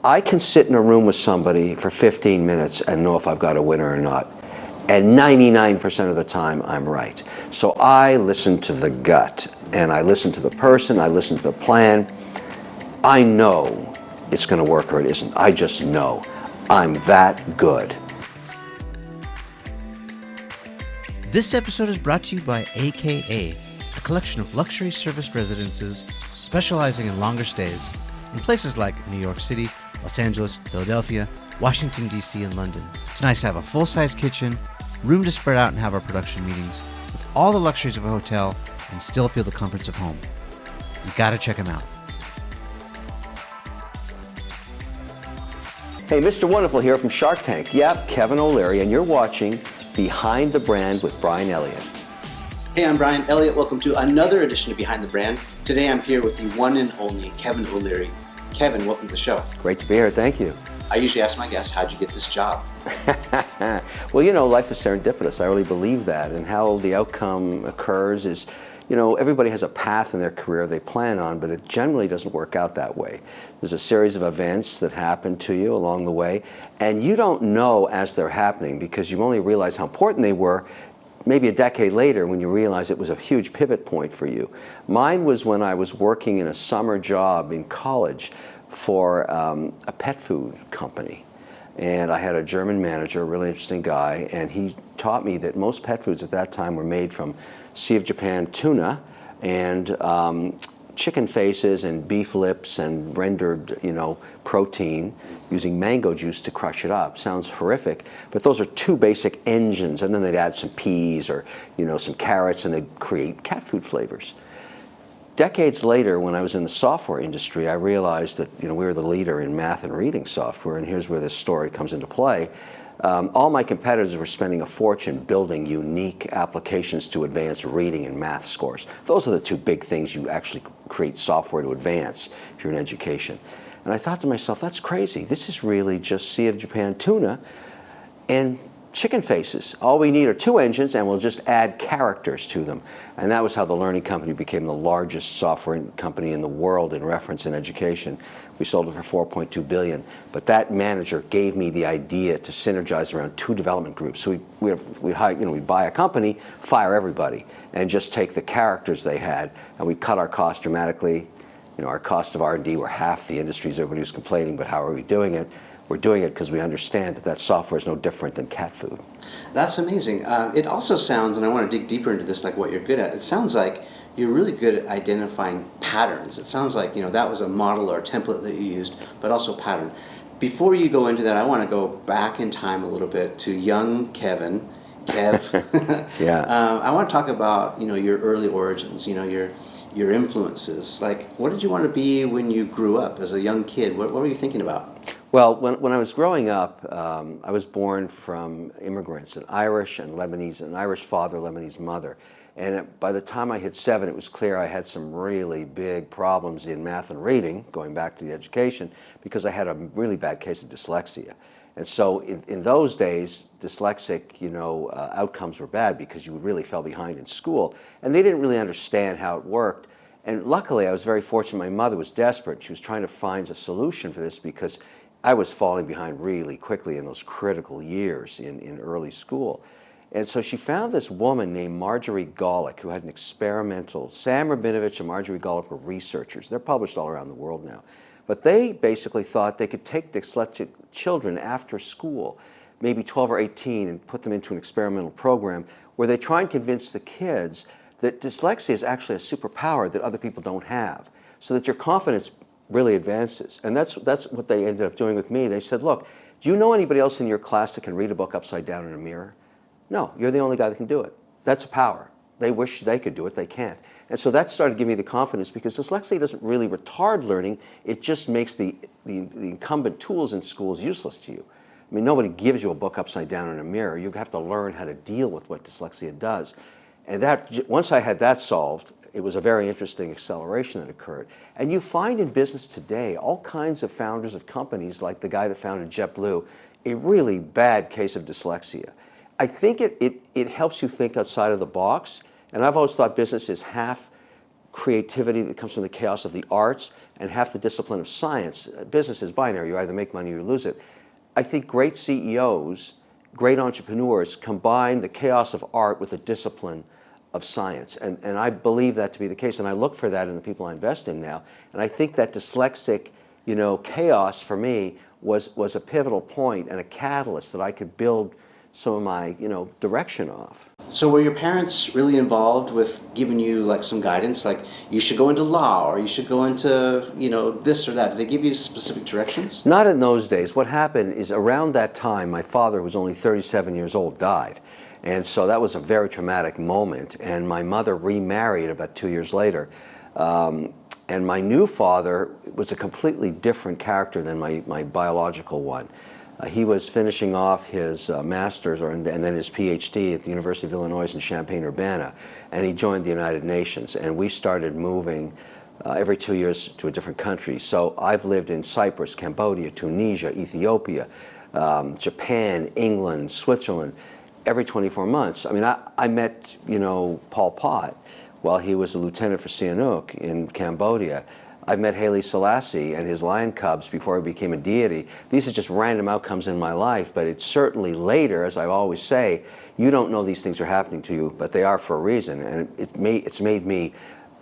I can sit in a room with somebody for 15 minutes and know if I've got a winner or not. And 99% of the time, I'm right. So I listen to the gut, and I listen to the person, I listen to the plan. I know it's going to work or it isn't. I just know. I'm that good. This episode is brought to you by AKA, a collection of luxury serviced residences specializing in longer stays in places like New York City, Los Angeles, Philadelphia, Washington, D.C., and London. It's nice to have a full-size kitchen, room to spread out and have our production meetings, with all the luxuries of a hotel and still feel the comforts of home. You gotta check them out. Hey, Mr. Wonderful here from Shark Tank. Yep, Kevin OLeary, and you're watching Behind the Brand with Bryan Elliott. Hey, I'm Bryan Elliott. Welcome to another edition of Behind the Brand. Today I'm here with the one and only Kevin OLeary. Kevin, welcome to the show. Great to be here, thank you. I usually ask my guests, how'd you get this job? Well, you know, life is serendipitous. I really believe that. And how the outcome occurs is, you know, everybody has a path in their career they plan on, but it generally doesn't work out that way. There's a series of events that happen to you along the way, and you don't know as they're happening because you only realize how important they were maybe a decade later when you realize it was a huge pivot point for you. Mine was when I was working in a summer job in college for a pet food company. And I had a German manager, a really interesting guy, and he taught me that most pet foods at that time were made from Sea of Japan tuna and chicken faces and beef lips and rendered, you know, protein using mango juice to crush it up. Sounds horrific, but those are two basic engines, and then they'd add some peas or, you know, some carrots, and they'd create cat food flavors. Decades later, when I was in the software industry, I realized that, you know, we were the leader in math and reading software, and here's where this story comes into play. All my competitors were spending a fortune building unique applications to advance reading and math scores. Those are the two big things you actually create software to advance if you're in education. And I thought to myself, that's crazy. This is really just Sea of Japan tuna and chicken faces. All we need are two engines, and we'll just add characters to them. And that was how the Learning Company became the largest software company in the world in reference in education. We sold it for $4.2 billion. But that manager gave me the idea to synergize around two development groups. So we'd buy a company, fire everybody, and just take the characters they had, and we'd cut our costs dramatically. You know, our costs of R&D were half the industries. Everybody was complaining, but how are we doing it? We're doing it because we understand that software is no different than cat food. That's amazing. It also sounds, and I want to dig deeper into this, like what you're good at. It sounds like you're really good at identifying patterns. It sounds like, you know, that was a model or a template that you used, but also pattern. Before you go into that, I want to go back in time a little bit to young Kev. Yeah. I want to talk about, you know, your early origins, you know, your influences. Like, what did you want to be when you grew up as a young kid? What were you thinking about? Well, when I was growing up, I was born from immigrants, an Irish and Lebanese, an Irish father, Lebanese mother. And by the time I hit 7, it was clear I had some really big problems in math and reading, going back to the education, because I had a really bad case of dyslexia. And so in those days, dyslexic, you know, outcomes were bad because you really fell behind in school. And they didn't really understand how it worked. And luckily, I was very fortunate. My mother was desperate. She was trying to find a solution for this because I was falling behind really quickly in those critical years in early school. And so she found this woman named Marjorie Golick, who had an experimental. Sam Rabinovich and Marjorie Golick were researchers. They're published all around the world now. But they basically thought they could take dyslexic children after school, maybe 12 or 18, and put them into an experimental program where they try and convince the kids that dyslexia is actually a superpower that other people don't have, so that your confidence really advances. And that's what they ended up doing with me. They said, look, do you know anybody else in your class that can read a book upside down in a mirror? No, you're the only guy that can do it. That's a power. They wish they could do it, they can't. And so that started giving me the confidence, because dyslexia doesn't really retard learning, it just makes the incumbent tools in schools useless to you. I mean, nobody gives you a book upside down in a mirror. You have to learn how to deal with what dyslexia does. And that, once I had that solved, it was a very interesting acceleration that occurred. And you find in business today all kinds of founders of companies, like the guy that founded JetBlue, a really bad case of dyslexia. I think it helps you think outside of the box. And I've always thought business is half creativity that comes from the chaos of the arts, and half the discipline of science. Business is binary. You either make money or you lose it. I think great CEOs, great entrepreneurs combine the chaos of art with the discipline of science. And I believe that to be the case, and I look for that in the people I invest in now. And I think that dyslexic, chaos for me was a pivotal point and a catalyst that I could build some of my, direction off. So were your parents really involved with giving you like some guidance, like you should go into law or you should go into, this or that? Did they give you specific directions? Not in those days. What happened is around that time, my father, who was only 37 years old, died. And so that was a very traumatic moment. And my mother remarried about 2 years later. And my new father was a completely different character than my biological one. He was finishing off his master's and then his PhD at the University of Illinois in Champaign-Urbana, and he joined the United Nations, and we started moving every 2 years to a different country. So I've lived in Cyprus, Cambodia, Tunisia, Ethiopia, Japan, England, Switzerland, every 24 months. I mean, I met, Pol Pot while he was a lieutenant for Sihanouk in Cambodia. I've met Haile Selassie and his lion cubs before he became a deity. These are just random outcomes in my life, but it's certainly later, as I always say, you don't know these things are happening to you, but they are for a reason. And it's made me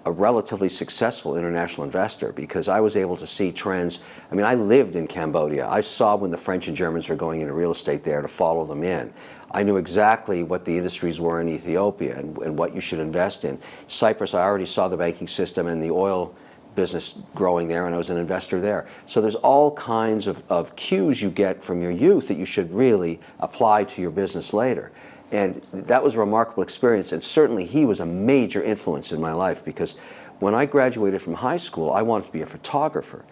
a relatively successful international investor because I was able to see trends. I mean, I lived in Cambodia. I saw when the French and Germans were going into real estate there to follow them in. I knew exactly what the industries were in Ethiopia and what you should invest in. Cyprus, I already saw the banking system and the oil business growing there, and I was an investor there. So there's all kinds of cues you get from your youth that you should really apply to your business later. And that was a remarkable experience, and certainly he was a major influence in my life because when I graduated from high school, I wanted to be a photographer.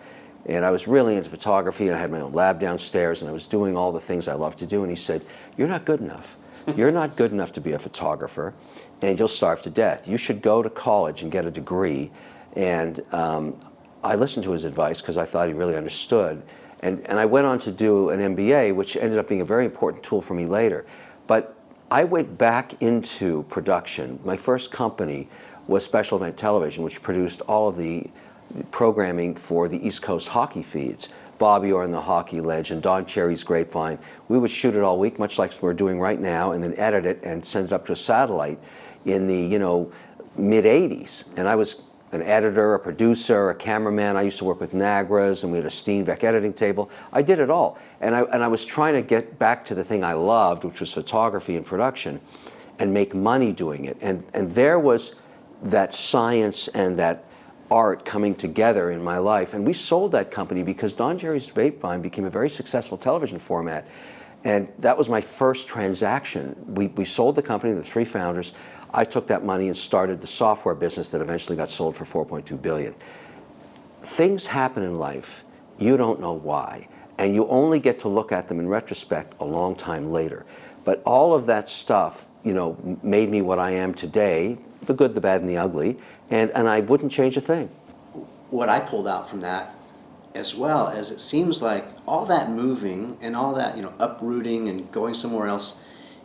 And I was really into photography, and I had my own lab downstairs, and I was doing all the things I love to do. And he said, "You're not good enough. You're not good enough to be a photographer, and you'll starve to death. You should go to college and get a degree." And I listened to his advice because I thought he really understood. And I went on to do an MBA, which ended up being a very important tool for me later. But I went back into production. My first company was Special Event Television, which produced all of the programming for the East Coast hockey feeds. Bobby Orr and the Hockey Legend, Don Cherry's Grapevine. We would shoot it all week, much like we're doing right now, and then edit it and send it up to a satellite in the mid-'80s. And I was an editor, a producer, a cameraman. I used to work with Nagras, and we had a Steenbeck editing table. I did it all. And I was trying to get back to the thing I loved, which was photography and production, and make money doing it. And there was that science and that art coming together in my life. And we sold that company because Don Cherry's Grapevine became a very successful television format. And that was my first transaction. We sold the company, the three founders. I took that money and started the software business that eventually got sold for $4.2 billion. Things happen in life, you don't know why, and you only get to look at them in retrospect a long time later. But all of that stuff, made me what I am today, the good, the bad, and the ugly, and I wouldn't change a thing. What I pulled out from that, as well as it seems like all that moving and all that, uprooting and going somewhere else,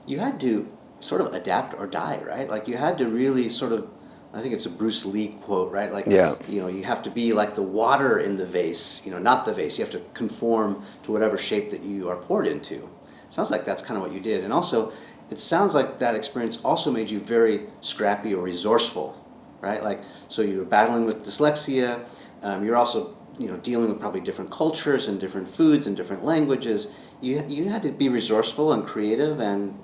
you had to sort of adapt or die, right? Like you had to really sort of, I think it's a Bruce Lee quote, right? Like, yeah. You have to be like the water in the vase, not the vase. You have to conform to whatever shape that you are poured into. Sounds like that's kind of what you did. And also, it sounds like that experience also made you very scrappy or resourceful, right? Like, so you were battling with dyslexia. You're also, dealing with probably different cultures and different foods and different languages. You had to be resourceful and creative and,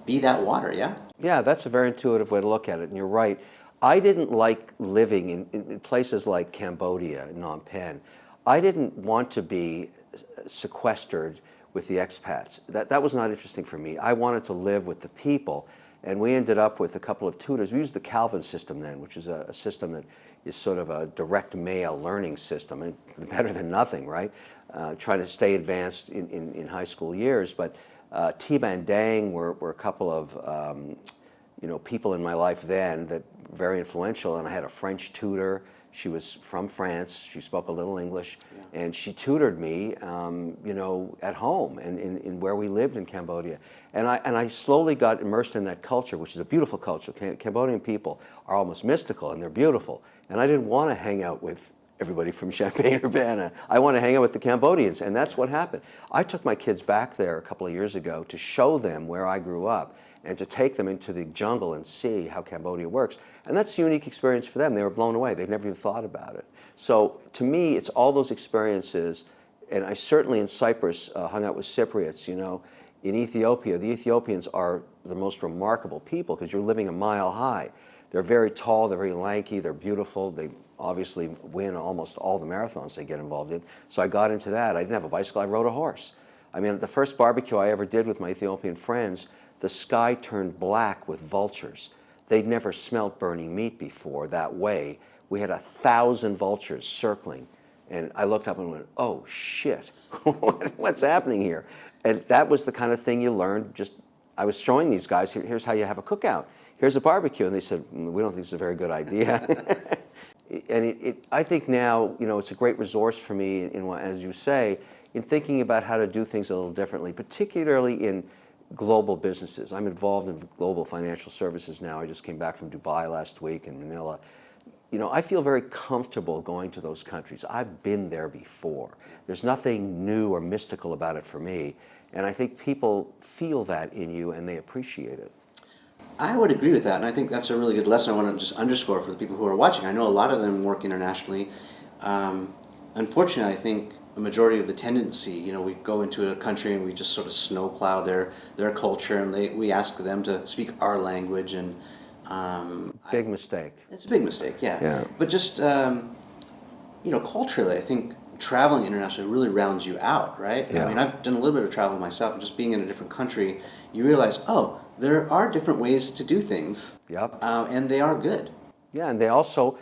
be that water, yeah? Yeah, that's a very intuitive way to look at it, and you're right. I didn't like living in places like Cambodia and Phnom Penh. I didn't want to be sequestered with the expats. That was not interesting for me. I wanted to live with the people, and we ended up with a couple of tutors. We used the Calvin system then, which is a system that is sort of a direct mail learning system, and better than nothing, right? Trying to stay advanced in high school years, but T. and Dang were a couple of people in my life then that very influential, and I had a French tutor, She was from France. She spoke a little English, and she tutored me, at home and in where we lived in Cambodia. And I slowly got immersed in that culture, which is a beautiful culture. Cambodian people are almost mystical, and they're beautiful. And I didn't want to hang out with everybody from Champaign-Urbana. I want to hang out with the Cambodians, and that's what happened. I took my kids back there a couple of years ago to show them where I grew up and to take them into the jungle and see how Cambodia works. And that's a unique experience for them. They were blown away. They'd never even thought about it. So to me, it's all those experiences, and I certainly in Cyprus hung out with Cypriots, In Ethiopia, the Ethiopians are the most remarkable people because you're living a mile high. They're very tall, they're very lanky, they're beautiful. They obviously win almost all the marathons they get involved in. So I got into that. I didn't have a bicycle, I rode a horse. I mean, at the first barbecue I ever did with my Ethiopian friends, the sky turned black with vultures. They'd never smelt burning meat before that way. We had 1,000 vultures circling. And I looked up and went, oh shit, what's happening here? And that was the kind of thing you learned. I was showing these guys, here's how you have a cookout. Here's a barbecue. And they said, we don't think it's a very good idea. And I think now, it's a great resource for me, as you say, in thinking about how to do things a little differently, particularly in global businesses. I'm involved in global financial services now. I just came back from Dubai last week in Manila. I feel very comfortable going to those countries. I've been there before. There's nothing new or mystical about it for me. And I think people feel that in you and they appreciate it. I would agree with that, and I think that's a really good lesson I want to just underscore for the people who are watching. I know a lot of them work internationally. Unfortunately, I think a majority of the tendency, we go into a country and we just sort of snowplow their culture, and we ask them to speak our language, and big mistake. It's a big mistake, Yeah. But just culturally, I think traveling internationally really rounds you out, right? Yeah. I mean, I've done a little bit of travel myself, and just being in a different country, you realize, there are different ways to do things. Yep. And they are good. Yeah, and they also,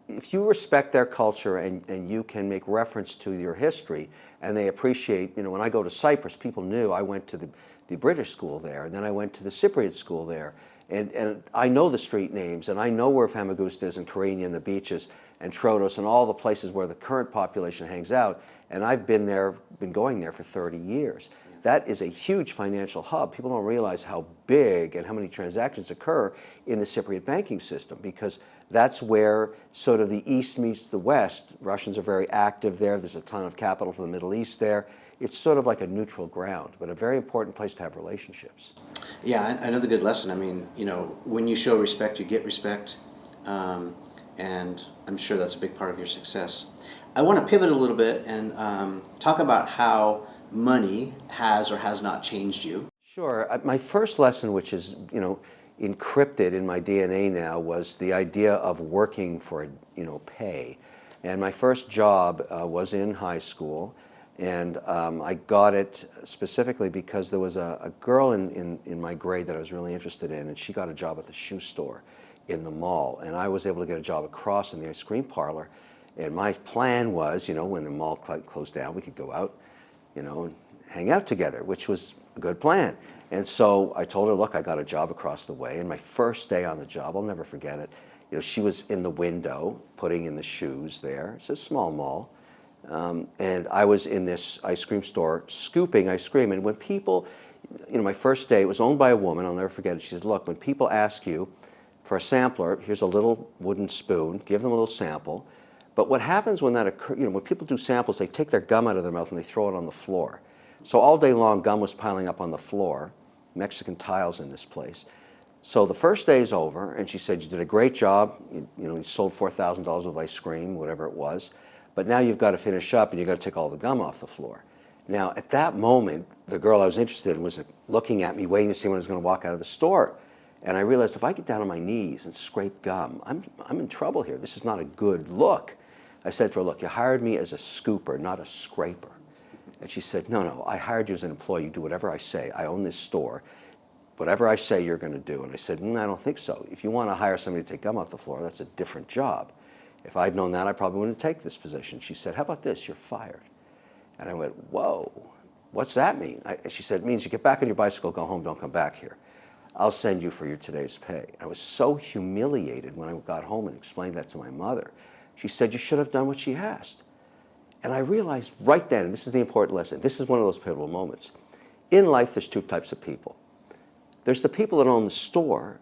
if you respect their culture and you can make reference to your history, and they appreciate, when I go to Cyprus, people knew I went to the British school there, and then I went to the Cypriot school there, and I know the street names, and I know where Famagusta is and Kyrenia and the beaches and Troodos and all the places where the current population hangs out, and I've been going there for 30 years. That is a huge financial hub. People don't realize how big and how many transactions occur in the Cypriot banking system, because that's where sort of the East meets the West. Russians are very active there. There's a ton of capital from the Middle East there. It's sort of like a neutral ground, but a very important place to have relationships. Yeah, another good lesson. I mean, when you show respect, you get respect, and I'm sure that's a big part of your success. I want to pivot a little bit and talk about how money has or has not changed you. Sure. My first lesson, which is, encrypted in my DNA now, was the idea of working for, pay. And my first job was in high school, and I got it specifically because there was a girl in my grade that I was really interested in, and she got a job at the shoe store in the mall, and I was able to get a job across in the ice cream parlor. And my plan was, when the mall closed down, we could go out, and hang out together, which was a good plan. And so I told her, look, I got a job across the way. And my first day on the job, I'll never forget it, she was in the window putting in the shoes there. It's a small mall. And I was in this ice cream store scooping ice cream. And when people, my first day, it was owned by a woman, I'll never forget it. She says, look, when people ask you for a sampler, here's a little wooden spoon, give them a little sample. But what happens when that occurs, when people do samples, they take their gum out of their mouth and they throw it on the floor. So all day long, gum was piling up on the floor, Mexican tiles in this place. So the first day is over, and she said, you did a great job. You sold $4,000 of ice cream, whatever it was. But now you've got to finish up, and you've got to take all the gum off the floor. Now, at that moment, the girl I was interested in was looking at me, waiting to see when I was going to walk out of the store. And I realized if I get down on my knees and scrape gum, I'm in trouble here. This is not a good look. I said to her, look, you hired me as a scooper, not a scraper. And she said, no, I hired you as an employee. You do whatever I say. I own this store. Whatever I say, you're going to do. And I said, I don't think so. If you want to hire somebody to take gum off the floor, that's a different job. If I'd known that, I probably wouldn't take this position. She said, how about this? You're fired. And I went, whoa, what's that mean? She said, it means you get back on your bicycle, go home, don't come back here. I'll send you for your today's pay. I was so humiliated when I got home and explained that to my mother. She said, you should have done what she asked. And I realized right then, and this is the important lesson, this is one of those pivotal moments. In life, there's two types of people. There's the people that own the store,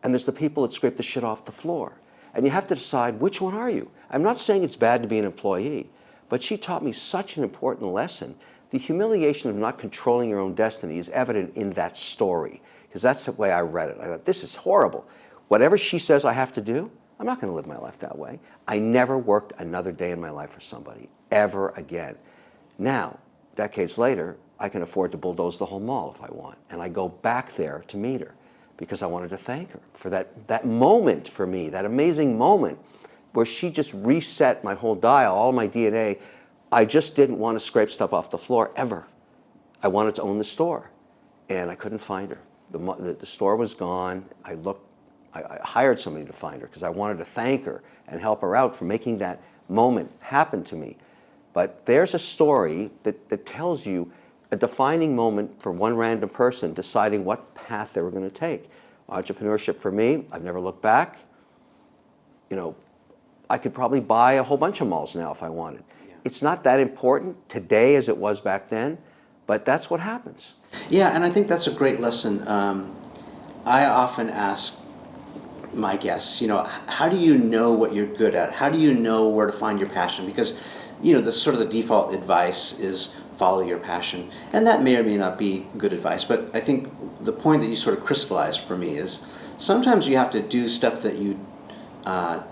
and there's the people that scrape the shit off the floor. And you have to decide, which one are you? I'm not saying it's bad to be an employee, but she taught me such an important lesson. The humiliation of not controlling your own destiny is evident in that story, because that's the way I read it. I thought, this is horrible. Whatever she says I have to do, I'm not going to live my life that way. I never worked another day in my life for somebody, ever again. Now, decades later, I can afford to bulldoze the whole mall if I want. And I go back there to meet her because I wanted to thank her for that moment for me, that amazing moment where she just reset my whole dial, all my DNA. I just didn't want to scrape stuff off the floor ever. I wanted to own the store, and I couldn't find her. The store was gone. I hired somebody to find her because I wanted to thank her and help her out for making that moment happen to me. But there's a story that tells you a defining moment for one random person deciding what path they were going to take. Entrepreneurship for me, I've never looked back. You know, I could probably buy a whole bunch of malls now if I wanted. Yeah. It's not that important today as it was back then, but that's what happens. Yeah, and I think that's a great lesson. I often ask my guests, you know, how do you know what you're good at? How do you know where to find your passion? Because, you know, the sort of the default advice is follow your passion. And that may or may not be good advice. But I think the point that you sort of crystallized for me is sometimes you have to do stuff that you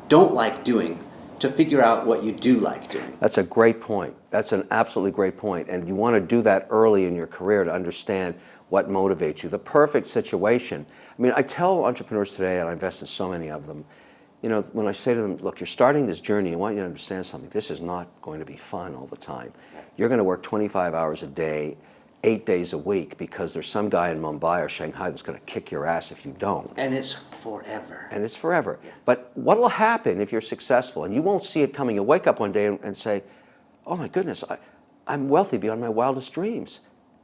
don't like doing to figure out what you do like doing. That's a great point. That's an absolutely great point. And you want to do that early in your career to understand what motivates you. The perfect situation. I mean, I tell entrepreneurs today, and I invest in so many of them, you know, when I say to them, look, you're starting this journey, I want you to understand something. This is not going to be fun all the time. You're going to work 25 hours a day, 8 days a week, because there's some guy in Mumbai or Shanghai that's going to kick your ass if you don't. And it's forever. And it's forever. Yeah. But what will happen if you're successful? And you won't see it coming. You'll wake up one day and say, oh my goodness, I'm wealthy beyond my wildest dreams.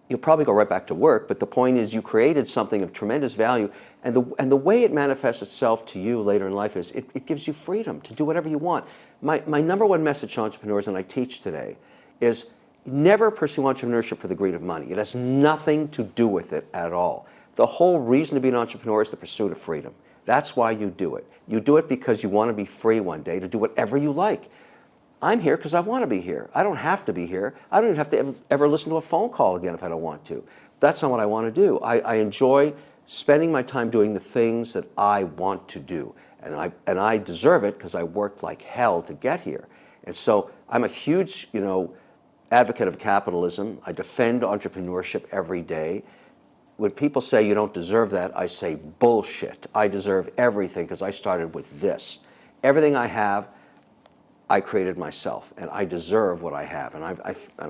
You'll probably go right back to work, but the point is you created something of tremendous value, and the way it manifests itself to you later in life is it gives you freedom to do whatever you want. My number one message to entrepreneurs, and I teach today, is never pursue entrepreneurship for the greed of money. It has nothing to do with it at all. The whole reason to be an entrepreneur is the pursuit of freedom. That's why you do it. You do it because you want to be free one day to do whatever you like. I'm here because I want to be here. I don't have to be here. I don't even have to ever listen to a phone call again if I don't want to. That's not what I want to do. I enjoy spending my time doing the things that I want to do. And I deserve it because I worked like hell to get here. And so I'm a huge, you know, advocate of capitalism. I defend entrepreneurship every day. When people say you don't deserve that, I say bullshit. I deserve everything because I started with this. Everything I have, I created myself, and I deserve what I have, and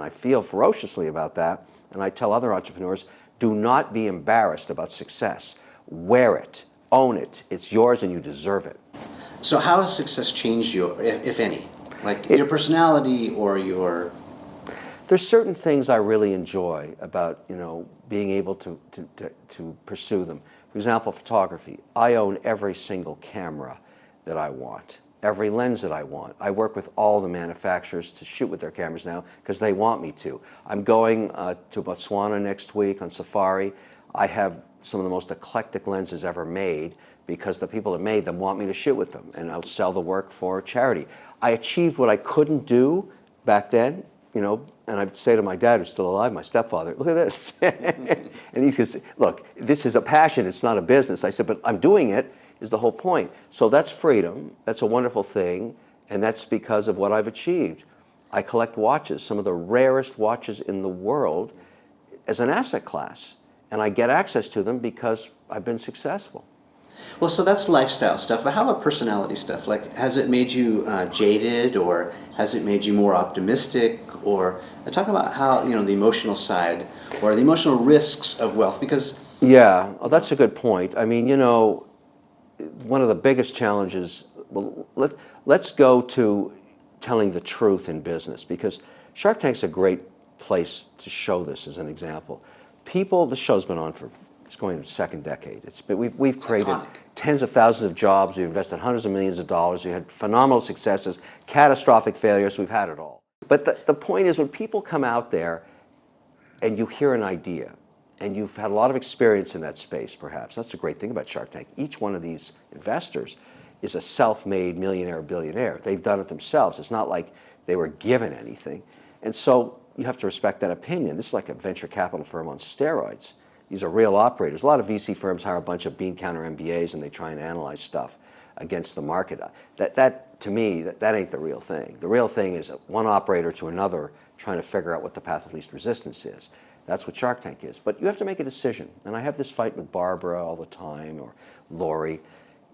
I feel ferociously about that. And I tell other entrepreneurs, do not be embarrassed about success. Wear it, own it. It's yours, and you deserve it. So, how has success changed you, if any? Like your personality or your? There's certain things I really enjoy about, you know, being able to pursue them. For example, photography. I own every single camera that I want. Every lens that I want. I work with all the manufacturers to shoot with their cameras now because they want me to. I'm going to Botswana next week on safari. I have some of the most eclectic lenses ever made because the people that made them want me to shoot with them, and I'll sell the work for charity. I achieved what I couldn't do back then, you know, and I'd say to my dad, who's still alive, my stepfather, look at this. And he says, look, this is a passion, it's not a business. I said, but I'm doing it. Is the whole point. So that's freedom. That's a wonderful thing, and that's because of what I've achieved. I collect watches, some of the rarest watches in the world, as an asset class, and I get access to them because I've been successful. Well, so that's lifestyle stuff, but how about personality stuff? Like, has it made you jaded, or has it made you more optimistic, or talk about how, you know, the emotional side or the emotional risks of wealth, because... Yeah, well, that's a good point. I mean, you know, one of the biggest challenges, well, let's go to telling the truth in business, because Shark Tank's a great place to show this as an example. People, the show's been on for It's going into second decade. We've created iconic. tens of thousands of jobs. We've invested hundreds of millions of dollars. We had phenomenal successes, catastrophic failures. We've had it all. But the point is, when people come out there and you hear an idea, and you've had a lot of experience in that space, perhaps. That's the great thing about Shark Tank. Each one of these investors is a self-made millionaire or billionaire. They've done it themselves. It's not like they were given anything. And so you have to respect that opinion. This is like a venture capital firm on steroids. These are real operators. A lot of VC firms hire a bunch of bean counter MBAs and they try and analyze stuff against the market. That to me, that ain't the real thing. The real thing is one operator to another trying to figure out what the path of least resistance is. That's what Shark Tank is. But you have to make a decision. And I have this fight with Barbara all the time, or Lori.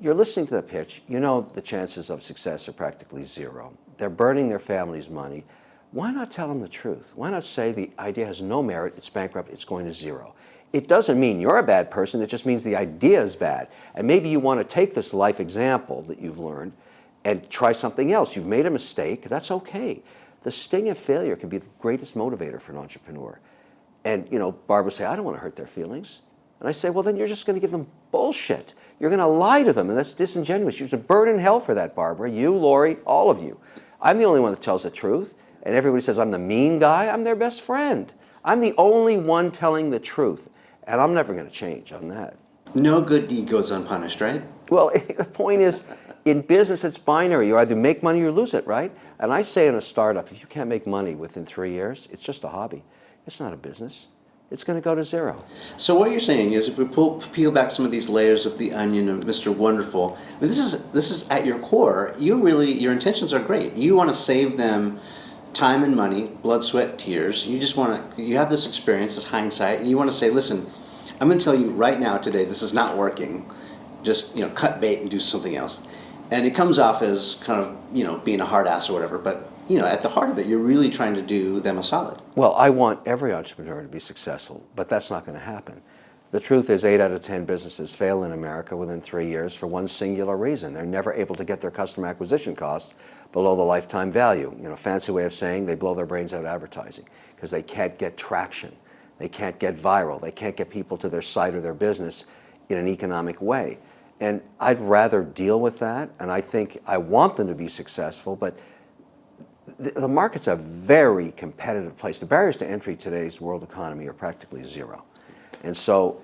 You're listening to the pitch. You know the chances of success are practically zero. They're burning their family's money. Why not tell them the truth? Why not say the idea has no merit, it's bankrupt, it's going to zero? It doesn't mean you're a bad person, it just means the idea is bad. And maybe you want to take this life example that you've learned and try something else. You've made a mistake, that's okay. The sting of failure can be the greatest motivator for an entrepreneur. And, Barbara would say, I don't want to hurt their feelings. And I say, well, then you're just going to give them bullshit. You're going to lie to them, and that's disingenuous. You should burn in hell for that, Barbara. You, Lori, all of you. I'm the only one that tells the truth. And everybody says I'm the mean guy. I'm their best friend. I'm the only one telling the truth. And I'm never going to change on that. No good deed goes unpunished, right? Well, the point is, in business, it's binary. You either make money or lose it, right? And I say in a startup, if you can't make money within 3 years, it's just a hobby. It's not a business. It's going to go to zero. So what you're saying is, if we peel back some of these layers of the onion of Mr. Wonderful, I mean, this is at your core. Your intentions are great. You want to save them time and money, blood, sweat, tears. You have this experience, this hindsight, and you want to say, listen, I'm going to tell you right now, today, this is not working. Just cut bait and do something else. And it comes off as kind of being a hard ass or whatever, but at the heart of it, you're really trying to do them a solid. Well, I want every entrepreneur to be successful, but that's not going to happen. The truth is 8 out of 10 businesses fail in America within 3 years for one singular reason. They're never able to get their customer acquisition costs below the lifetime value. Fancy way of saying they blow their brains out advertising because they can't get traction. They can't get viral. They can't get people to their site or their business in an economic way. And I'd rather deal with that, and I want them to be successful, but the market's a very competitive place. The barriers to entry today's world economy are practically zero. And so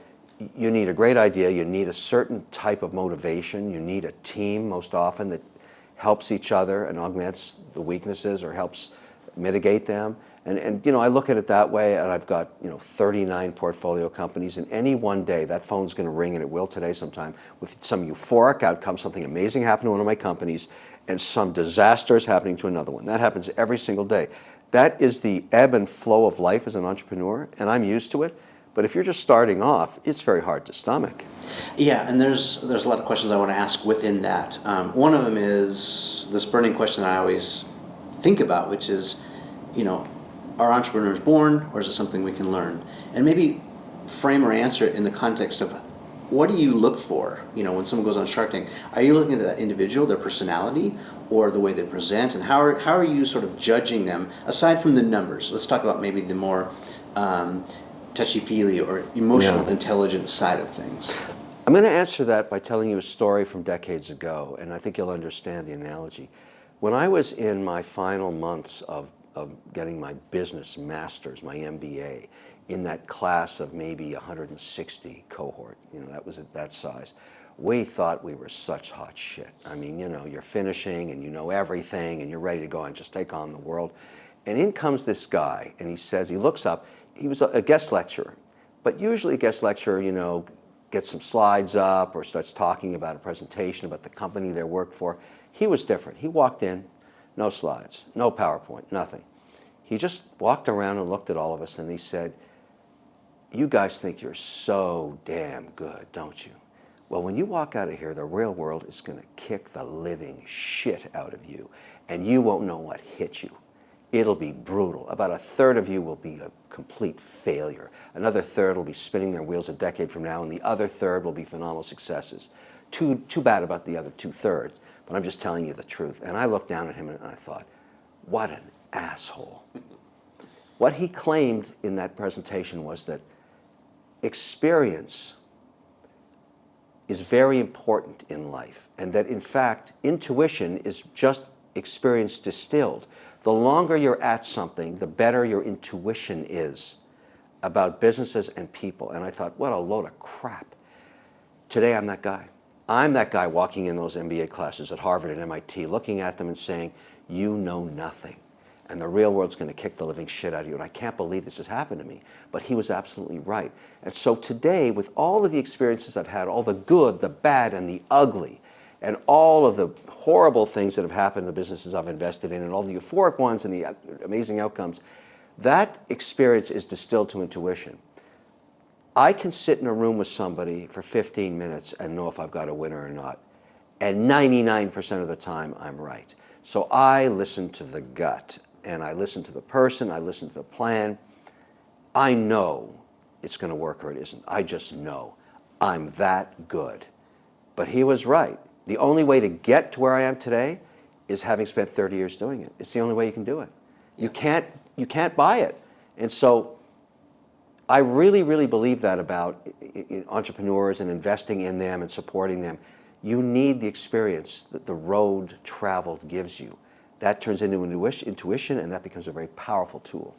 you need a great idea, you need a certain type of motivation, you need a team most often that helps each other and augments the weaknesses or helps mitigate them. And I look at it that way, and I've got 39 portfolio companies, and any one day that phone's going to ring, and it will today sometime, with some euphoric outcome, something amazing happened to one of my companies, and some disaster is happening to another one. That happens every single day. That is the ebb and flow of life as an entrepreneur, and I'm used to it. But if you're just starting off, it's very hard to stomach. Yeah, and there's a lot of questions I want to ask within that. One of them is this burning question I always think about, which is, are entrepreneurs born, or is it something we can learn? And maybe frame or answer it in the context of, what do you look for, when someone goes on Shark Tank? Are you looking at that individual, their personality, or the way they present? And how are you sort of judging them, aside from the numbers? Let's talk about maybe the more touchy-feely or emotional intelligence side of things. I'm going to answer that by telling you a story from decades ago, and I think you'll understand the analogy. When I was in my final months of getting my business master's, my MBA, in that class of maybe 160 cohort, that was at that size, we thought we were such hot shit. I mean, you're finishing and you know everything and you're ready to go and just take on the world. And in comes this guy, and he looks up, he was a guest lecturer, but usually a guest lecturer, gets some slides up or starts talking about a presentation about the company they work for. He was different. He walked in, no slides, no PowerPoint, nothing. He just walked around and looked at all of us and he said, you guys think you're so damn good, don't you? Well, when you walk out of here, the real world is going to kick the living shit out of you, and you won't know what hit you. It'll be brutal. About a third of you will be a complete failure. Another third will be spinning their wheels a decade from now, and the other third will be phenomenal successes. Too bad about the other 2/3, but I'm just telling you the truth. And I looked down at him and I thought, what an asshole. What he claimed in that presentation was that experience is very important in life, and that in fact intuition is just experience distilled. The longer you're at something, the better your intuition is about businesses and people. And I thought, what a load of crap. Today I'm that guy. I'm that guy walking in those MBA classes at Harvard and MIT, looking at them and saying, you know nothing. And the real world's going to kick the living shit out of you. And I can't believe this has happened to me. But he was absolutely right. And so today, with all of the experiences I've had, all the good, the bad, and the ugly, and all of the horrible things that have happened in the businesses I've invested in, and all the euphoric ones and the amazing outcomes, that experience is distilled to intuition. I can sit in a room with somebody for 15 minutes and know if I've got a winner or not. And 99% of the time, I'm right. So I listen to the gut, and I listen to the person, I listen to the plan. I know it's going to work or it isn't. I just know. I'm that good. But he was right. The only way to get to where I am today is having spent 30 years doing it. It's the only way you can do it. You can't buy it. And so I really, really believe that about entrepreneurs and investing in them and supporting them. You need the experience that the road traveled gives you. That turns into intuition, and that becomes a very powerful tool.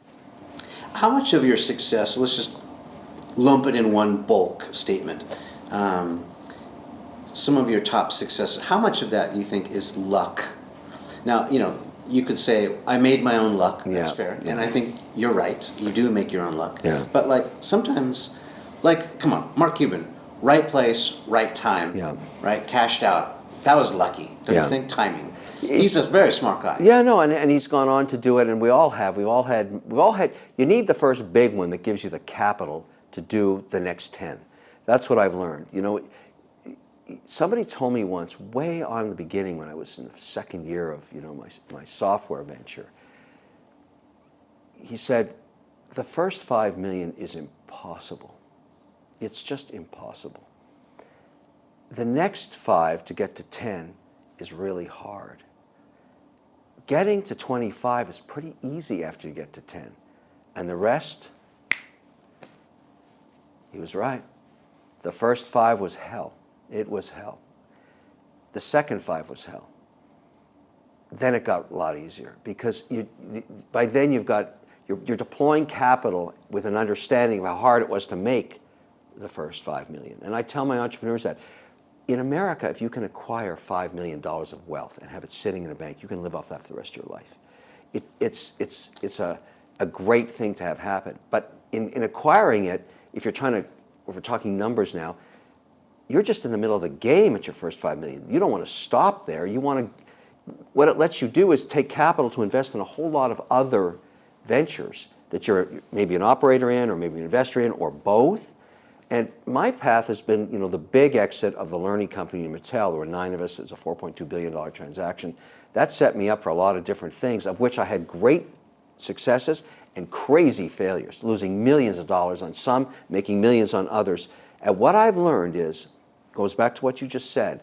How much of your success, let's just lump it in one bulk statement, some of your top successes, how much of that you think is luck? Now, you could say, I made my own luck, that's fair, and I think you're right, you do make your own luck. Yeah. But sometimes, come on, Mark Cuban, right place, right time, right, cashed out, that was lucky, don't you think? Timing. He's a very smart guy. Yeah, no, and he's gone on to do it, and we all have. We've all had. You need the first big one that gives you the capital to do the next 10. That's what I've learned. Somebody told me once, way on in the beginning, when I was in the second year of my software venture. He said, the first 5 million is impossible. It's just impossible. The next 5 to get to 10 is really hard. Getting to 25 is pretty easy after you get to 10. And the rest, he was right. The first 5 was hell. It was hell. The second 5 was hell. Then it got a lot easier because by then you're deploying capital with an understanding of how hard it was to make the first 5 million. And I tell my entrepreneurs that in America, if you can acquire $5 million of wealth and have it sitting in a bank, you can live off that for the rest of your life. It's a great thing to have happen. But in acquiring it, if we're talking numbers now, you're just in the middle of the game at your first 5 million. You don't want to stop there. What it lets you do is take capital to invest in a whole lot of other ventures that you're maybe an operator in or maybe an investor in or both. And my path has been, the big exit of the learning company in Mattel. There were 9 of us. It was a $4.2 billion transaction. That set me up for a lot of different things, of which I had great successes and crazy failures, losing millions of dollars on some, making millions on others. And what I've learned goes back to what you just said,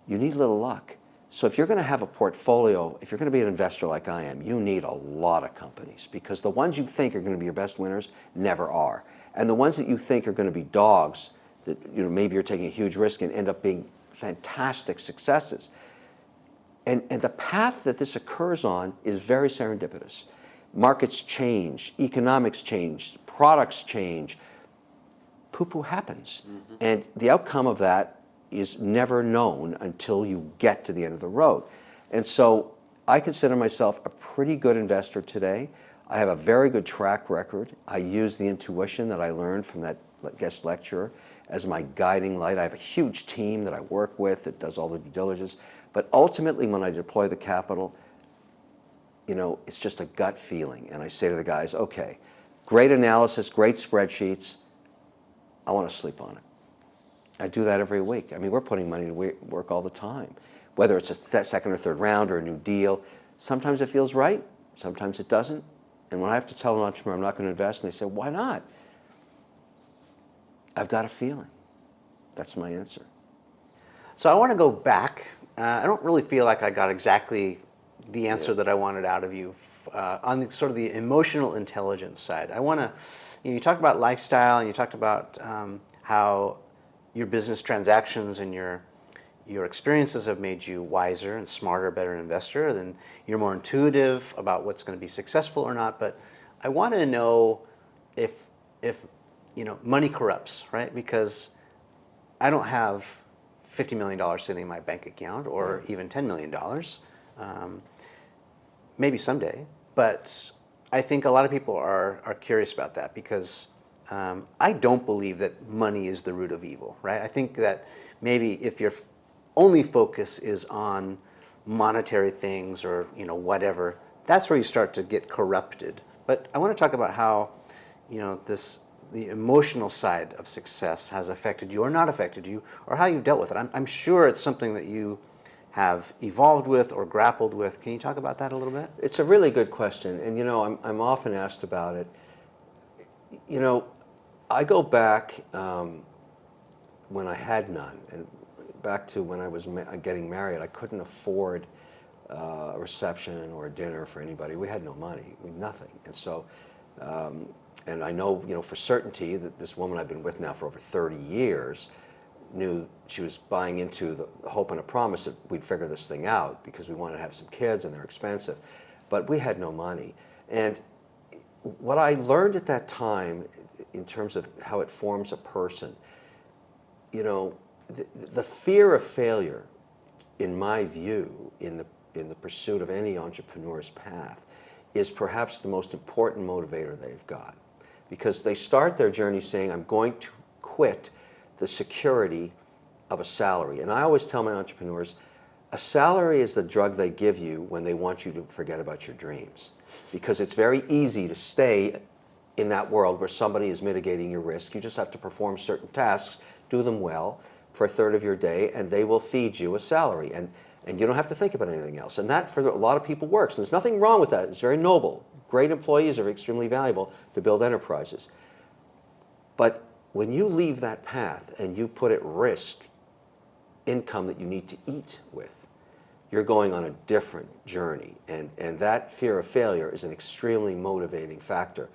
you need a little luck. So if you're going to have a portfolio, if you're going to be an investor like I am, you need a lot of companies because the ones you think are going to be your best winners never are. And the ones that you think are going to be dogs that maybe you're taking a huge risk and end up being fantastic successes. And the path that this occurs on is very serendipitous. Markets change, economics change, products change. Poo-poo happens. Mm-hmm. And the outcome of that is never known until you get to the end of the road. And so I consider myself a pretty good investor today. I have a very good track record. I use the intuition that I learned from that guest lecturer as my guiding light. I have a huge team that I work with that does all the due diligence. But ultimately, when I deploy the capital, it's just a gut feeling. And I say to the guys, okay, great analysis, great spreadsheets. I want to sleep on it. I do that every week. I mean, we're putting money to work all the time, whether it's a second or third round or a new deal. Sometimes it feels right, sometimes it doesn't. And when I have to tell an entrepreneur I'm not going to invest, and they say, why not? I've got a feeling. That's my answer. So I want to go back. I don't really feel like I got exactly the answer that I wanted out of you on the, sort of the emotional intelligence side. I want to, you talked about lifestyle and you talked about how your business transactions and your experiences have made you wiser and smarter, better investor, then you're more intuitive about what's going to be successful or not. But I want to know if money corrupts, right? Because I don't have $50 million sitting in my bank account, or even $10 million. Maybe someday, but I think a lot of people are curious about that, because I don't believe that money is the root of evil, right? I think that maybe if your only focus is on monetary things or whatever, that's where you start to get corrupted. But I want to talk about how the emotional side of success has affected you or not affected you, or how you've dealt with it. I'm sure it's something that you have evolved with or grappled with. Can you talk about that a little bit? It's a really good question, and I'm often asked about it. I go back when I had none, and back to when I was getting married. I couldn't afford a reception or a dinner for anybody. We had no money, we had nothing, and so. And I know, for certainty that this woman I've been with now for over 30 years knew she was buying into the hope and a promise that we'd figure this thing out, because we wanted to have some kids and they're expensive. But we had no money. And what I learned at that time, in terms of how it forms a person, the fear of failure, in my view, in the pursuit of any entrepreneur's path, is perhaps the most important motivator they've got. Because they start their journey saying, I'm going to quit the security of a salary. And I always tell my entrepreneurs, a salary is the drug they give you when they want you to forget about your dreams. Because it's very easy to stay in that world where somebody is mitigating your risk. You just have to perform certain tasks, do them well for a third of your day, and they will feed you a salary. And you don't have to think about anything else. And that, for a lot of people, works. And there's nothing wrong with that. It's very noble. Great employees are extremely valuable to build enterprises. But when you leave that path and you put at risk income that you need to eat with, you're going on a different journey. And that fear of failure is an extremely motivating factor.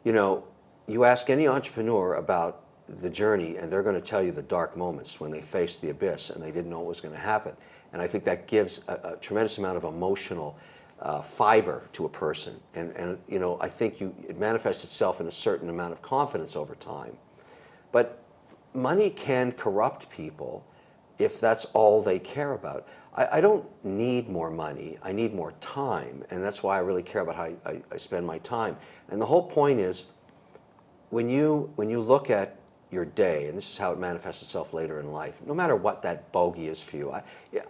You ask any entrepreneur about the journey, and they're going to tell you the dark moments when they faced the abyss and they didn't know what was going to happen. And I think that gives a tremendous amount of emotional fiber to a person. And I think it manifests itself in a certain amount of confidence over time. But money can corrupt people if that's all they care about. I don't need more money. I need more time. And that's why I really care about how I spend my time. And the whole point is, when you look at your day, and this is how it manifests itself later in life, no matter what that bogey is for you.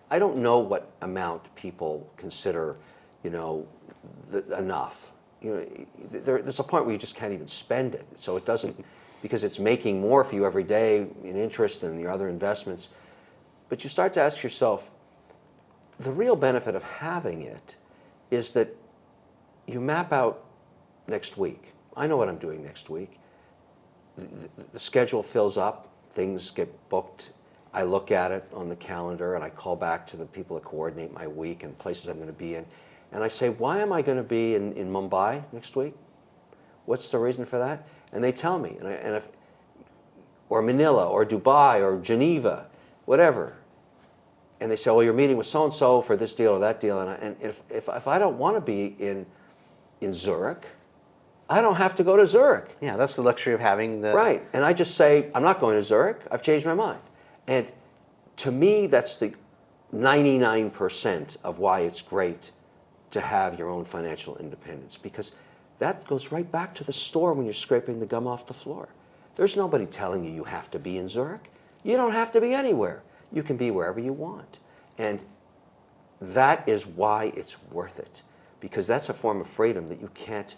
I don't know what amount people consider, enough. There's a point where you just can't even spend it. So it doesn't, because it's making more for you every day in interest and your other investments. But you start to ask yourself, the real benefit of having it is that you map out next week. I know what I'm doing next week. The schedule fills up, things get booked. I look at it on the calendar and I call back to the people that coordinate my week and places I'm going to be in. And I say, why am I going to be in Mumbai next week? What's the reason for that? And they tell me. Or Manila, or Dubai, or Geneva, whatever. And they say, well, you're meeting with so-and-so for this deal or that deal. And if I don't want to be in Zurich, I don't have to go to Zurich. Yeah, that's the luxury of having the... Right, and I just say, I'm not going to Zurich, I've changed my mind. And to me, that's the 99% of why it's great to have your own financial independence, because that goes right back to the store when you're scraping the gum off the floor. There's nobody telling you have to be in Zurich. You don't have to be anywhere. You can be wherever you want. And that is why it's worth it, because that's a form of freedom that you can't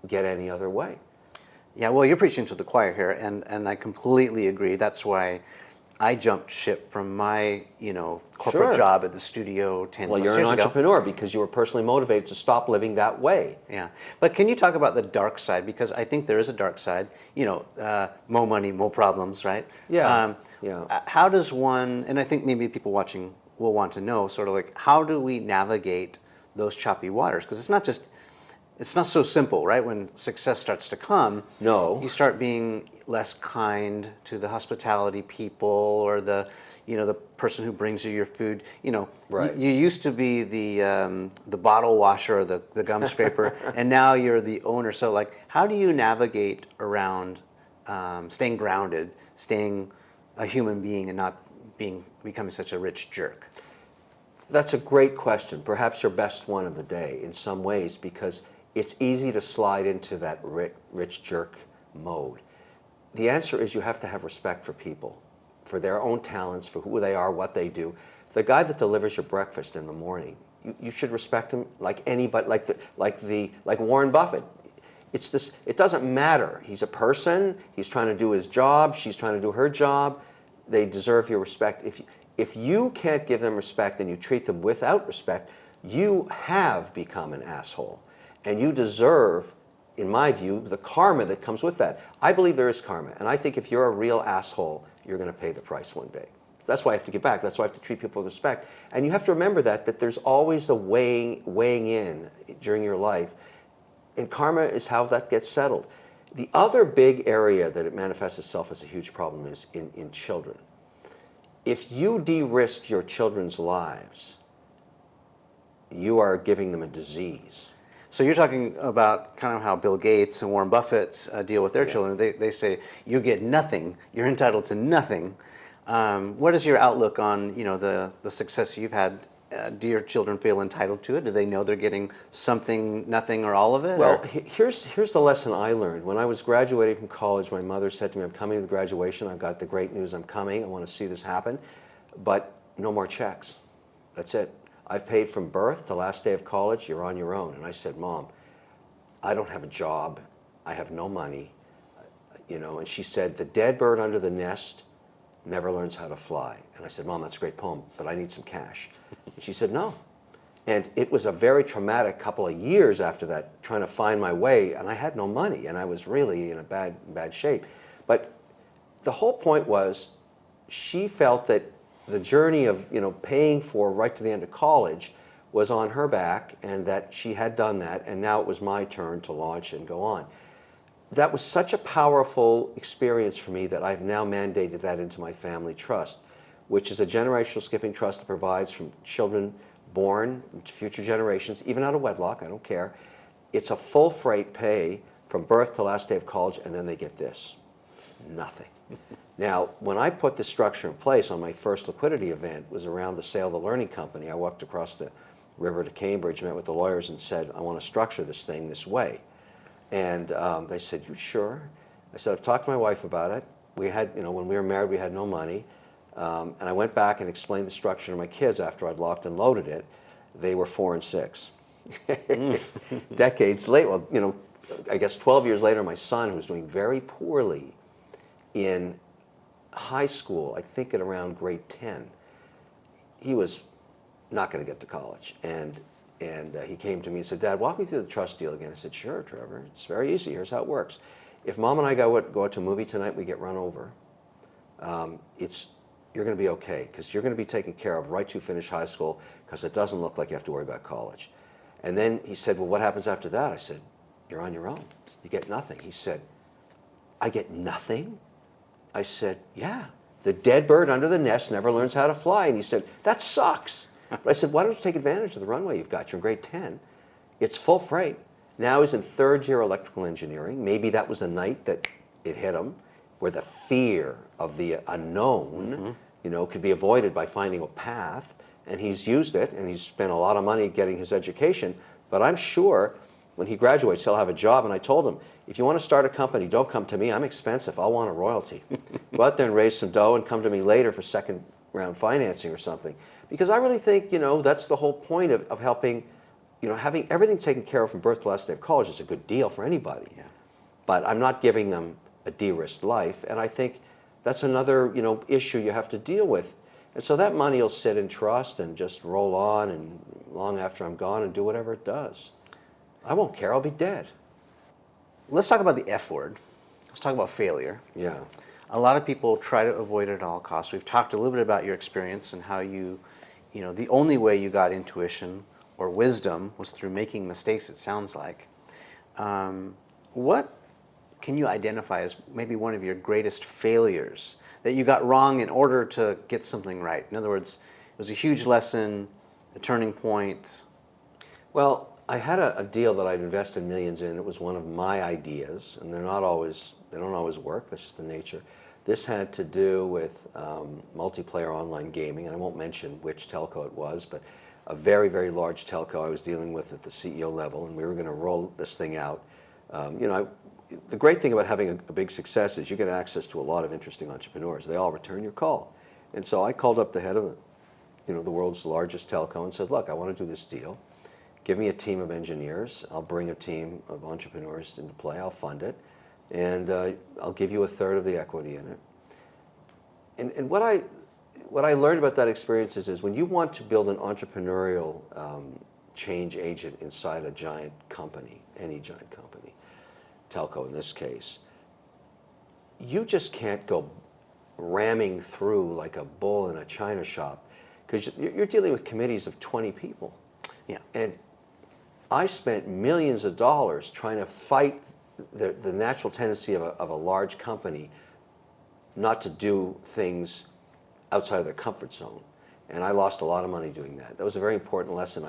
get any other way. Yeah, well, you're preaching to the choir here, and I completely agree. That's why I jumped ship from my, corporate job at the studio 10 Well, plus you're years an ago. entrepreneur because you were personally motivated to stop living that way. Yeah, but can you talk about the dark side? Because I think there is a dark side. More money, more problems, right? Yeah. How does one? And I think maybe people watching will want to know, sort of like, how do we navigate those choppy waters? Because it's not so simple, right? When success starts to come, No. you start being less kind to the hospitality people or the person who brings you your food. Right. You used to be the bottle washer or the gum scraper, and now you're the owner. So like, how do you navigate around staying grounded, staying a human being, and not becoming such a rich jerk? That's a great question. Perhaps your best one of the day in some ways, because it's easy to slide into that rich jerk mode. The answer is you have to have respect for people, for their own talents, for who they are, what they do. The guy that delivers your breakfast in the morning, you should respect him like anybody, like Warren Buffett. It's this. It doesn't matter. He's a person. He's trying to do his job. She's trying to do her job. They deserve your respect. If you can't give them respect and you treat them without respect, you have become an asshole. And you deserve, in my view, the karma that comes with that. I believe there is karma. And I think if you're a real asshole, you're going to pay the price one day. That's why I have to give back. That's why I have to treat people with respect. And you have to remember that there's always a weighing in during your life. And karma is how that gets settled. The other big area that it manifests itself as a huge problem is in children. If you de-risk your children's lives, you are giving them a disease. So you're talking about kind of how Bill Gates and Warren Buffett deal with their children. They say, you get nothing. You're entitled to nothing. What is your outlook on the success you've had? Do your children feel entitled to it? Do they know they're getting something, nothing, or all of it? Well, here's the lesson I learned. When I was graduating from college, my mother said to me, I'm coming to the graduation. I've got the great news. I'm coming. I want to see this happen. But no more checks. That's it. I've paid from birth to last day of college. You're on your own. And I said, Mom, I don't have a job. I have no money. And she said, the dead bird under the nest never learns how to fly. And I said, Mom, that's a great poem, but I need some cash. And she said, no. And it was a very traumatic couple of years after that, trying to find my way, and I had no money, and I was really in a bad shape. But the whole point was, she felt that the journey of paying for right to the end of college was on her back, and that she had done that, and now it was my turn to launch and go on. That was such a powerful experience for me that I've now mandated that into my family trust, which is a generational skipping trust that provides from children born to future generations, even out of wedlock, I don't care. It's a full freight pay from birth to last day of college, and then they get this, nothing. Now, when I put this structure in place on my first liquidity event, was around the sale of the learning company. I walked across the river to Cambridge, met with the lawyers and said, I want to structure this thing this way. And they said, you sure? I said, I've talked to my wife about it. We had, when we were married, we had no money. And I went back and explained the structure to my kids after I'd locked and loaded it. They were 4 and 6. Decades later, well, I guess 12 years later, my son, who was doing very poorly in high school, I think at around grade 10, he was not going to get to college. And he came to me and said, Dad, walk me through the trust deal again. I said, sure, Trevor. It's very easy. Here's how it works. If Mom and I go out to a movie tonight, we get run over. You're going to be okay, because you're going to be taken care of right to finish high school, because it doesn't look like you have to worry about college. And then he said, well, what happens after that? I said, you're on your own. You get nothing. He said, I get nothing? I said, yeah. The dead bird under the nest never learns how to fly. And he said, that sucks. But I said, why don't you take advantage of the runway you've got? You're in grade 10. It's full freight. Now he's in third year electrical engineering. Maybe that was the night that it hit him, where the fear of the unknown, could be avoided by finding a path. And he's used it, and he's spent a lot of money getting his education. But I'm sure when he graduates, he'll have a job. And I told him, if you want to start a company, don't come to me. I'm expensive. I'll want a royalty. Go out there and raise some dough and come to me later for second round financing or something. Because I really think, that's the whole point of helping, having everything taken care of from birth to last day of college is a good deal for anybody. Yeah. But I'm not giving them a de-risked life. And I think that's another, issue you have to deal with. And so that money will sit in trust and just roll on, and long after I'm gone, and do whatever it does. I won't care. I'll be dead. Let's talk about the F word. Let's talk about failure. Yeah. A lot of people try to avoid it at all costs. We've talked a little bit about your experience and how the only way you got intuition or wisdom was through making mistakes, it sounds like. What can you identify as maybe one of your greatest failures that you got wrong in order to get something right? In other words, it was a huge lesson, a turning point. Well, I had a deal that I'd invested millions in. It was one of my ideas, and they don't always work. That's just the nature. This had to do with multiplayer online gaming, and I won't mention which telco it was, but a very, very large telco I was dealing with at the CEO level, and we were going to roll this thing out. The great thing about having a big success is you get access to a lot of interesting entrepreneurs. They all return your call. And so I called up the head of the world's largest telco and said, look, I want to do this deal. Give me a team of engineers. I'll bring a team of entrepreneurs into play. I'll fund it. And I'll give you a third of the equity in it. And what I learned about that experience is when you want to build an entrepreneurial change agent inside a giant company, any giant company, telco in this case, you just can't go ramming through like a bull in a china shop, because you're dealing with committees of 20 people. Yeah. And I spent millions of dollars trying to fight the natural tendency of a large company not to do things outside of their comfort zone. And I lost a lot of money doing that. That was a very important lesson.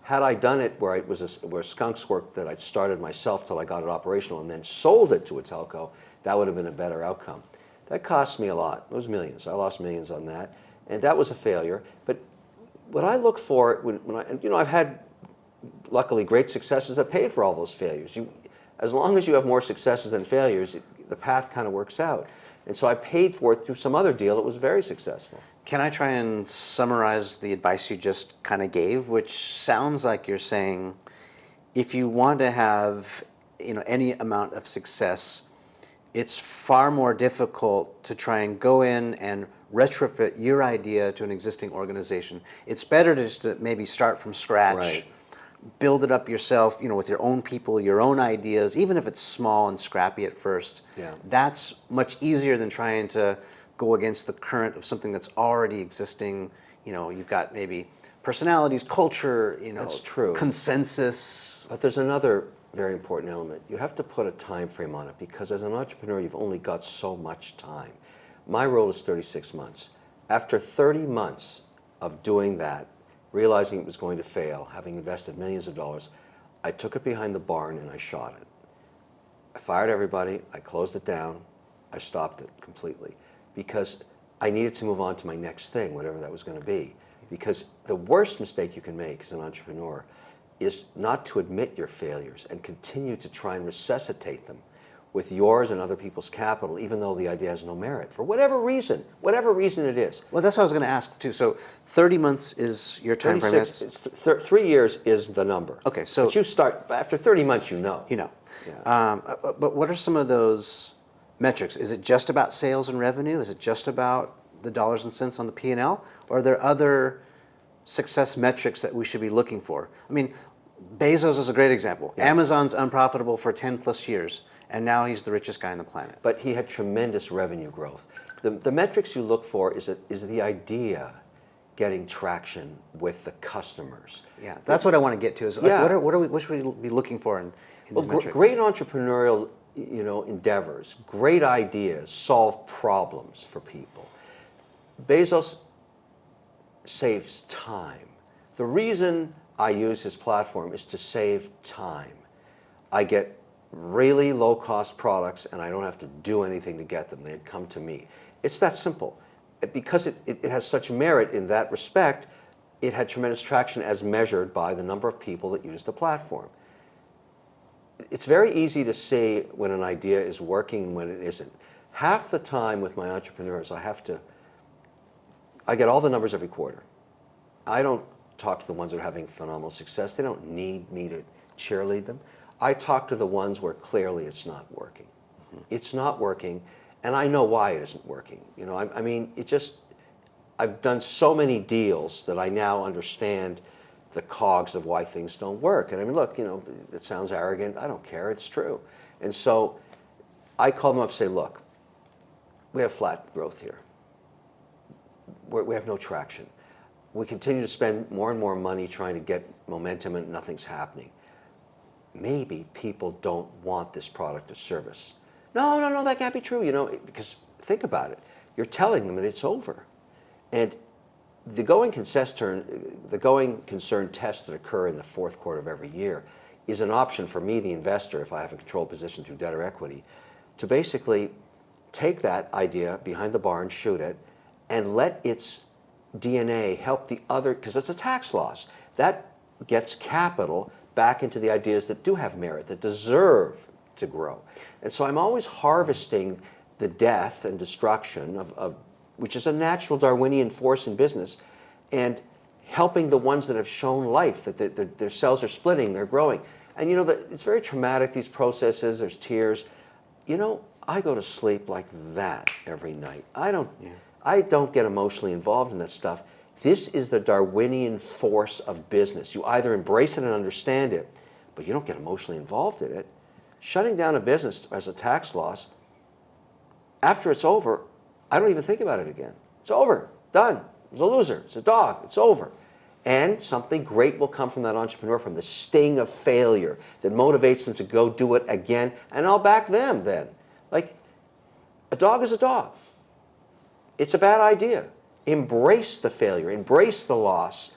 Had I done it where where skunks worked that I'd started myself till I got it operational and then sold it to a telco, that would have been a better outcome. That cost me a lot. It was millions. I lost millions on that. And that was a failure. But what I look for, I've had, luckily, great successes that paid for all those failures. As long as you have more successes than failures, the path kind of works out. And so I paid for it through some other deal that was very successful. Can I try and summarize the advice you just kind of gave, which sounds like you're saying if you want to have any amount of success, it's far more difficult to try and go in and retrofit your idea to an existing organization. It's better just to maybe start from scratch, right. Build it up yourself, with your own people, your own ideas, even if it's small and scrappy at first. Yeah. That's much easier than trying to go against the current of something that's already existing. You've got maybe personalities, culture, That's true. Consensus. But there's another very important element. You have to put a time frame on it, because as an entrepreneur, you've only got so much time. My role is 36 months. After 30 months of doing that, realizing it was going to fail, having invested millions of dollars, I took it behind the barn and I shot it. I fired everybody, I closed it down, I stopped it completely, because I needed to move on to my next thing, whatever that was going to be. Because the worst mistake you can make as an entrepreneur is not to admit your failures and continue to try and resuscitate them with yours and other people's capital, even though the idea has no merit, for whatever reason it is. Well, that's what I was going to ask too. So 30 months is your time frame. 3 years is the number. Okay, so but you start after 30 months. Yeah. But what are some of those metrics? Is it just about sales and revenue? Is it just about the dollars and cents on the P&L? Or are there other success metrics that we should be looking for? I mean, Bezos is a great example. Yeah. Amazon's unprofitable for 10 plus years, and now he's the richest guy on the planet. But he had tremendous revenue growth. The metrics you look for is the idea getting traction with the customers. Yeah, that's what I want to get to. Is like, what should we be looking for in the metrics? Great entrepreneurial endeavors, great ideas solve problems for people. Bezos saves time. The reason I use his platform is to save time. I get really low-cost products, and I don't have to do anything to get them. They come to me. It's that simple. Because it has such merit in that respect, it had tremendous traction as measured by the number of people that use the platform. It's very easy to see when an idea is working and when it isn't. Half the time with my entrepreneurs, I get all the numbers every quarter. I don't talk to the ones that are having phenomenal success. They don't need me to cheerlead them. I talk to the ones where clearly it's not working. Mm-hmm. It's not working, and I know why it isn't working. I've done so many deals that I now understand the cogs of why things don't work. And look, it sounds arrogant. I don't care. It's true. And so I call them up and say, look, we have flat growth here. We have no traction. We continue to spend more and more money trying to get momentum and nothing's happening. maybe people don't want this product or service. No, no, no, that can't be true, you know, because think about it. You're telling them that it's over. And the going concern tests that occur in the fourth quarter of every year is an option for me, the investor, if I have a controlled position through debt or equity, to basically take that idea behind the barn, shoot it, and let its DNA help the other, because it's a tax loss. That gets capital back into the ideas that do have merit, that deserve to grow. And so I'm always harvesting the death and destruction of which is a natural Darwinian force in business, and helping the ones that have shown life, that their cells are splitting, they're growing. And you know, it's very traumatic, these processes, there's tears. You know, I go to sleep like that every night. I don't get emotionally involved in that stuff. This is the Darwinian force of business. You either embrace it and understand it, but you don't get emotionally involved in it. Shutting down a business as a tax loss, after it's over, I don't even think about it again. It's over, done. It was a loser, it's a dog, it's over. And something great will come from that entrepreneur, from the sting of failure that motivates them to go do it again, and I'll back them then. Like, a dog is a dog. It's a bad idea. Embrace the failure, embrace the loss,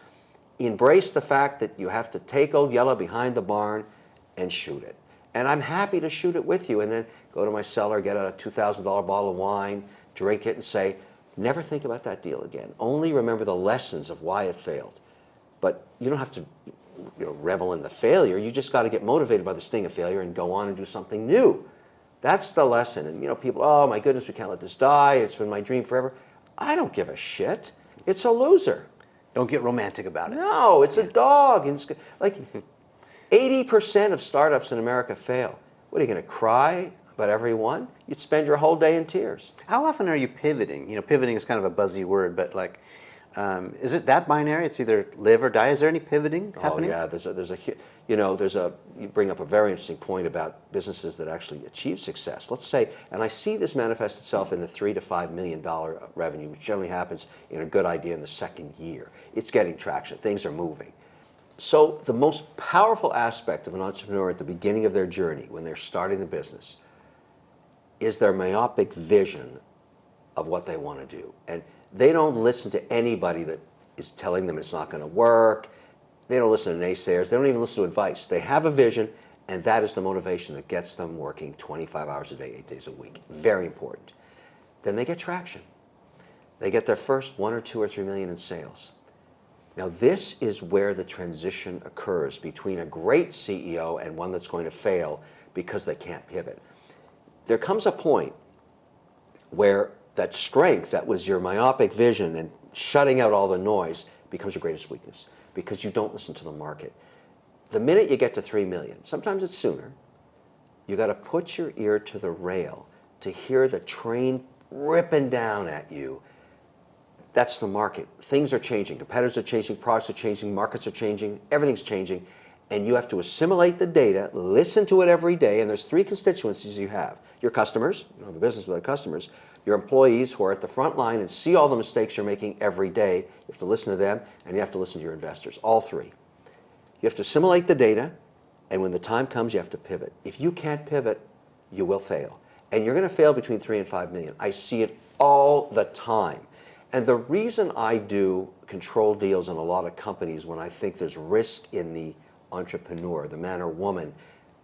embrace the fact that you have to take Old Yellow behind the barn and shoot it. And I'm happy to shoot it with you, and then go to my cellar, get a $2,000 bottle of wine, drink it, and say, never think about that deal again. Only remember the lessons of why it failed. But you don't have to, you know, revel in the failure. You just got to get motivated by the sting of failure and go on and do something new. That's the lesson. And you know, people, oh my goodness, we can't let this die. It's been my dream forever. I don't give a shit. It's a loser. Don't get romantic about it. No, it's a dog. And it's, like, 80% of startups in America fail. What, are you going to cry about every one? You'd spend your whole day in tears. How often are you pivoting? You know, pivoting is kind of a buzzy word, but like, is it that binary? It's either live or die. Is there any pivoting happening? Oh yeah, you bring up a very interesting point about businesses that actually achieve success. Let's say, and I see this manifest itself in the $3 to $5 million revenue, which generally happens in a good idea in the second year. It's getting traction. Things are moving. So the most powerful aspect of an entrepreneur at the beginning of their journey, when they're starting the business, is their myopic vision of what they want to do. And they don't listen to anybody that is telling them it's not going to work. They don't listen to naysayers. They don't even listen to advice. They have a vision, and that is the motivation that gets them working 25 hours a day, 8 days a week. Very important. Then they get traction. They get their first 1 or 2 or 3 million in sales. Now this is where the transition occurs between a great CEO and one that's going to fail because they can't pivot. There comes a point where that strength, that was your myopic vision and shutting out all the noise, becomes your greatest weakness because you don't listen to the market. The minute you get to 3 million, sometimes it's sooner, you got to put your ear to the rail to hear the train ripping down at you. That's the market. Things are changing. Competitors are changing, products are changing, markets are changing, everything's changing, and you have to assimilate the data, listen to it every day, and there's 3 constituencies you have. Your customers, you have a business with customers, your employees who are at the front line and see all the mistakes you're making every day. You have to listen to them, and you have to listen to your investors, all 3. You have to assimilate the data, and when the time comes, you have to pivot. If you can't pivot, you will fail. And you're going to fail between 3 and 5 million. I see it all the time. And the reason I do control deals in a lot of companies when I think there's risk in the entrepreneur, the man or woman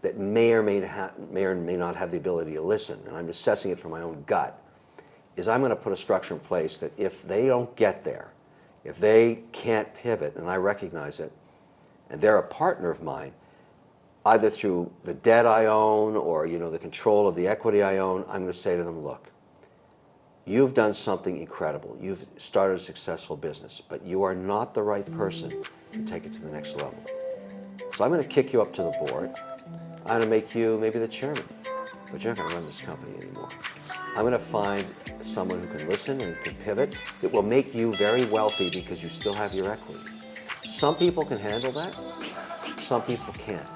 that may or may not have the ability to listen, and I'm assessing it from my own gut, is I'm going to put a structure in place that if they don't get there, if they can't pivot, and I recognize it, and they're a partner of mine, either through the debt I own or the control of the equity I own, I'm going to say to them, look, you've done something incredible. You've started a successful business, but you are not the right person to take it to the next level. So I'm going to kick you up to the board. I'm going to make you maybe the chairman, but you're not going to run this company anymore. I'm going to find someone who can listen and can pivot. It will make you very wealthy because you still have your equity. Some people can handle that. Some people can't.